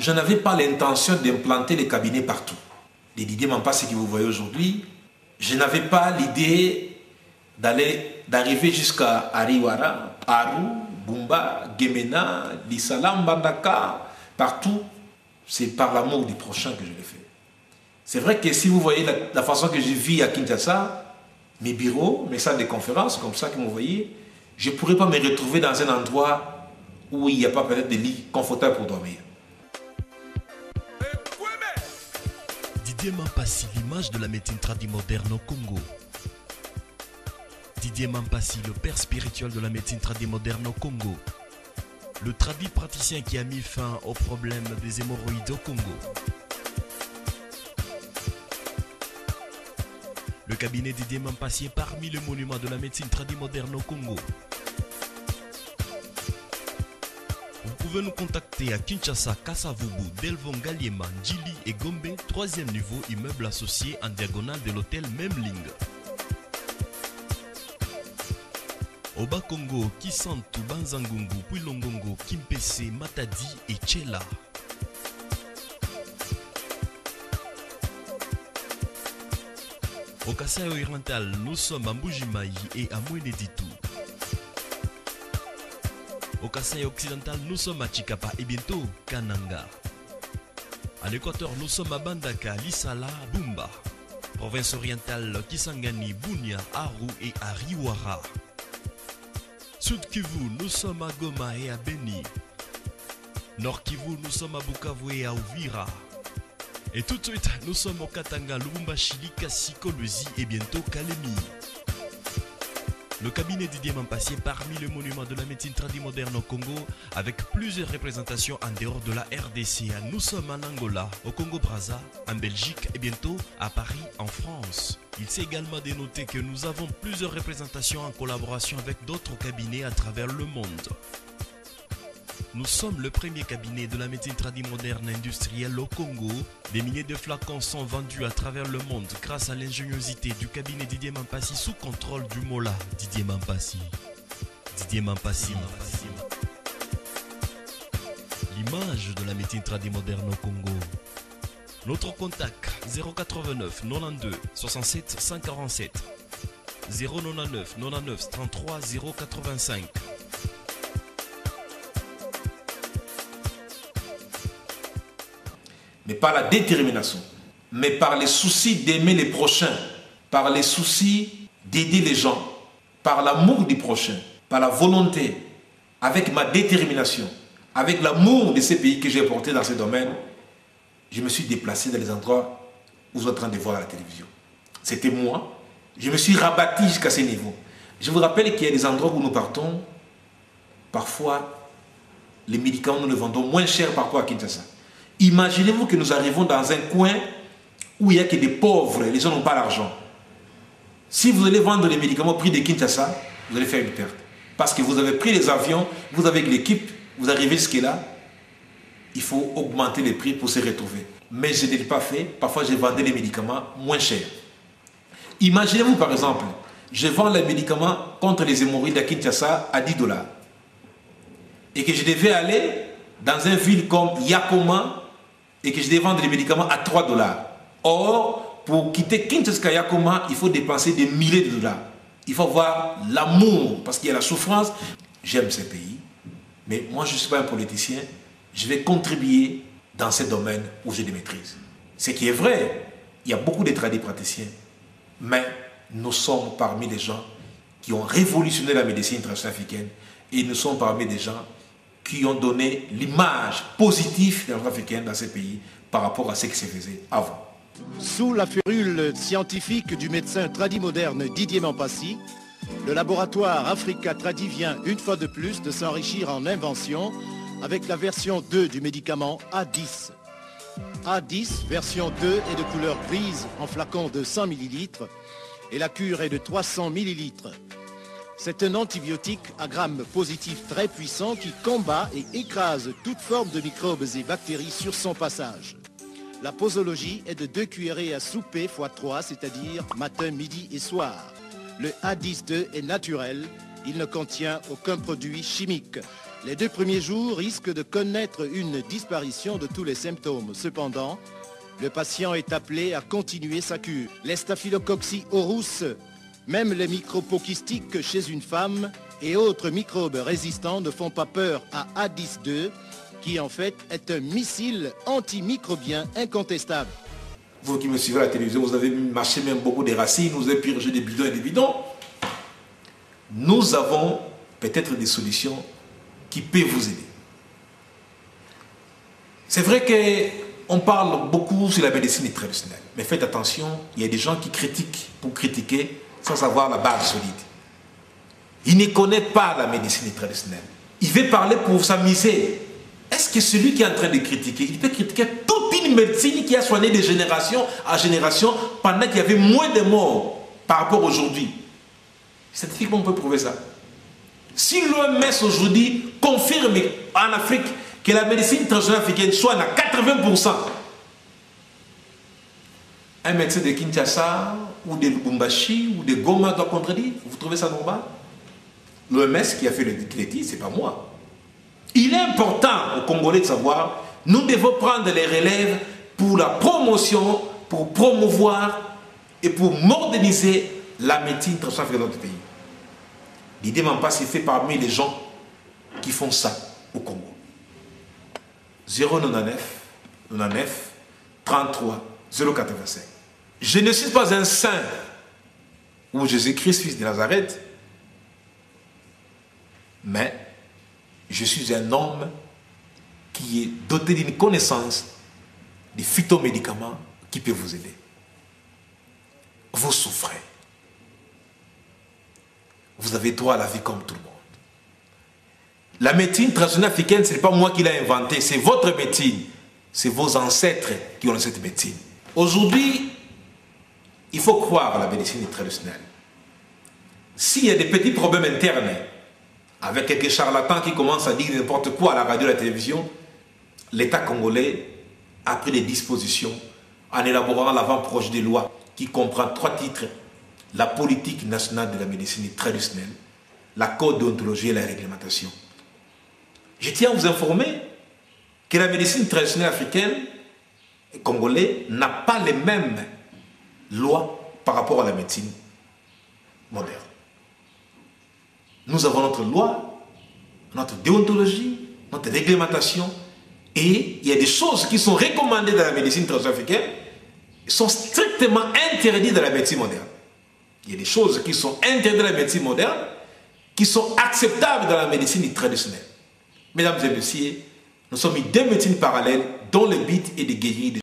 je n'avais pas l'intention d'implanter les cabinets partout. Les Didier Mampassi que vous voyez aujourd'hui, je n'avais pas l'idée d'arriver jusqu'à Ariwara, Aru, Bumba, Gemena, Lissalam, Bandaka, partout. C'est par l'amour du prochain que je l'ai fait. C'est vrai que si vous voyez la façon que je vis à Kinshasa, mes bureaux, mes salles de conférence, comme ça que vous voyez, je ne pourrais pas me retrouver dans un endroit où il n'y a pas peut-être de lits confortables pour dormir. Didier Mampassi, l'image de la médecine traditionnelle moderne au Congo. Didier Mampassi, le père spirituel de la médecine traditionnelle moderne au Congo. Le tradit praticien qui a mis fin au problème des hémorroïdes au Congo. Le cabinet Didier Mampassi est parmi les monuments de la médecine traditionnelle moderne au Congo. Vous pouvez nous contacter à Kinshasa, Kasavubu, Delvon, Galiema, Djili et Gombe, 3e niveau, immeuble associé en diagonale de l'hôtel Memling. Au Bas-Congo, Kisantu, Banzangungu, Puilongongo, Kimpese, Matadi et Tchela. Au Kasaï oriental, nous sommes à Mbujimayi et à Moueneditu. Au Kasaï occidental, nous sommes à Chikapa et bientôt Kananga. À l'équateur, nous sommes à Bandaka, Lissala, Bumba. Province orientale, Kisangani, Bunia, Aru et Ariwara. Sud Kivu, nous sommes à Goma et à Beni. Nord Kivu, nous sommes à Bukavu et à Uvira. Et tout de suite, nous sommes au Katanga, Lubumbashi, Likasi, Kolwezi et bientôt Kalemi. Le cabinet Didier Mampassi est parmi les monuments de la médecine traditionnelle moderne au Congo, avec plusieurs représentations en dehors de la RDC. Nous sommes en Angola, au Congo-Brazza, en Belgique et bientôt à Paris, en France. Il s'est également dénoté que nous avons plusieurs représentations en collaboration avec d'autres cabinets à travers le monde. Nous sommes le premier cabinet de la médecine traditionnelle moderne industrielle au Congo. Des milliers de flacons sont vendus à travers le monde grâce à l'ingéniosité du cabinet Didier Mampassi sous contrôle du Mola Didier Mampassi. Didier Mampassi. L'image de la médecine traditionnelle moderne au Congo. Notre contact 089 92 67 147 099 99 33 085. Mais par la détermination, mais par les soucis d'aimer les prochains, par les soucis d'aider les gens, par l'amour du prochain, par la volonté, avec ma détermination, avec l'amour de ces pays que j'ai porté dans ce domaine, je me suis déplacé dans les endroits où vous êtes en train de voir à la télévision. C'était moi. Je me suis rabattu jusqu'à ce niveau. Je vous rappelle qu'il y a des endroits où nous partons, parfois, les médicaments, nous les vendons moins cher par rapport à Kinshasa. Imaginez-vous que nous arrivons dans un coin où il n'y a que des pauvres, les gens n'ont pas l'argent. Si vous allez vendre les médicaments au prix de Kinshasa, vous allez faire une perte. Parce que vous avez pris les avions, vous avez l'équipe, vous arrivez jusque-là, il faut augmenter les prix pour se retrouver. Mais je ne l'ai pas fait, parfois je vendais les médicaments moins chers. Imaginez-vous par exemple, je vends les médicaments contre les hémorroïdes à Kinshasa à 10 $. Et que je devais aller dans une ville comme Yakoma et que je devais vendre les médicaments à 3 $. Or, pour quitter Kinshasa Yakoma, il faut dépenser des milliers de dollars. Il faut avoir l'amour, parce qu'il y a la souffrance. J'aime ces pays, mais moi je ne suis pas un politicien. Je vais contribuer dans ces domaines où j'ai des maîtrises. Ce qui est vrai, il y a beaucoup de tradipraticiens, mais nous sommes parmi les gens qui ont révolutionné la médecine traditionnelle africaine et nous sommes parmi des gens qui ont donné l'image positive de la médecine africaine dans ces pays par rapport à ce qui se faisait avant. Sous la férule scientifique du médecin tradimoderne Didier Mampassi, le laboratoire Africa Tradi vient une fois de plus de s'enrichir en invention avec la version 2 du médicament A10. A10, version 2, est de couleur grise en flacon de 100 ml et la cure est de 300 ml. C'est un antibiotique à grammes positifs très puissant qui combat et écrase toute forme de microbes et bactéries sur son passage. La posologie est de 2 cuillerées à souper x 3, c'est-à-dire matin, midi et soir. Le A10-2 est naturel, il ne contient aucun produit chimique. Les 2 premiers jours risquent de connaître une disparition de tous les symptômes. Cependant, le patient est appelé à continuer sa cure. Les Staphylococcus aureus, même les microbes pokistiques chez une femme et autres microbes résistants ne font pas peur à ADIS-2, qui en fait est un missile antimicrobien incontestable. Vous qui me suivez à la télévision, vous avez mâché même beaucoup des racines, vous avez purgé des bidons et des bidons. Nous avons peut-être des solutions qui peuvent vous aider. C'est vrai qu'on parle beaucoup sur la médecine traditionnelle, mais faites attention, il y a des gens qui critiquent pour critiquer sans avoir la base solide. Ils ne connaissent pas la médecine traditionnelle. Il veut parler pour s'amuser. Est-ce que celui qui est en train de critiquer, il peut critiquer toute une médecine qui a soigné de génération à génération pendant qu'il y avait moins de morts par rapport à aujourd'hui? Scientifiquement, on peut prouver ça. Si l'OMS aujourd'hui confirme en Afrique que la médecine traditionnelle africaine soigne à 80%, un médecin de Kinshasa ou de Lubumbashi ou de Goma doit contredire? Vous trouvez ça normal? L'OMS qui a fait le décret, ce n'est pas moi. Il est important aux Congolais de savoir, nous devons prendre les relèves pour la promotion, pour promouvoir et pour moderniser la médecine traditionnelle dans notre pays. L'idée m'en passe, c'est fait parmi les gens qui font ça au Congo. 099 99 33 085. Je ne suis pas un saint ou Jésus-Christ, fils de Nazareth, mais je suis un homme qui est doté d'une connaissance des phytomédicaments qui peuvent vous aider. Vous souffrez. Vous avez droit à la vie comme tout le monde. La médecine traditionnelle africaine, ce n'est pas moi qui l'ai inventée, c'est votre médecine. C'est vos ancêtres qui ont cette médecine. Aujourd'hui, il faut croire à la médecine traditionnelle. S'il y a des petits problèmes internes, avec quelques charlatans qui commencent à dire n'importe quoi à la radio et à la télévision, l'État congolais a pris des dispositions en élaborant l'avant-projet de loi qui comprend 3 titres: la politique nationale de la médecine traditionnelle, la code déontologie et la réglementation. Je tiens à vous informer que la médecine traditionnelle africaine et congolaise n'a pas les mêmes lois par rapport à la médecine moderne. Nous avons notre loi, notre déontologie, notre réglementation, et il y a des choses qui sont recommandées dans la médecine traditionnelle africaine et sont strictement interdites dans la médecine moderne. Il y a des choses qui sont interdites dans la médecine moderne, qui sont acceptables dans la médecine traditionnelle. Mesdames et messieurs, nous sommes 2 médecines parallèles dont le but est de guérir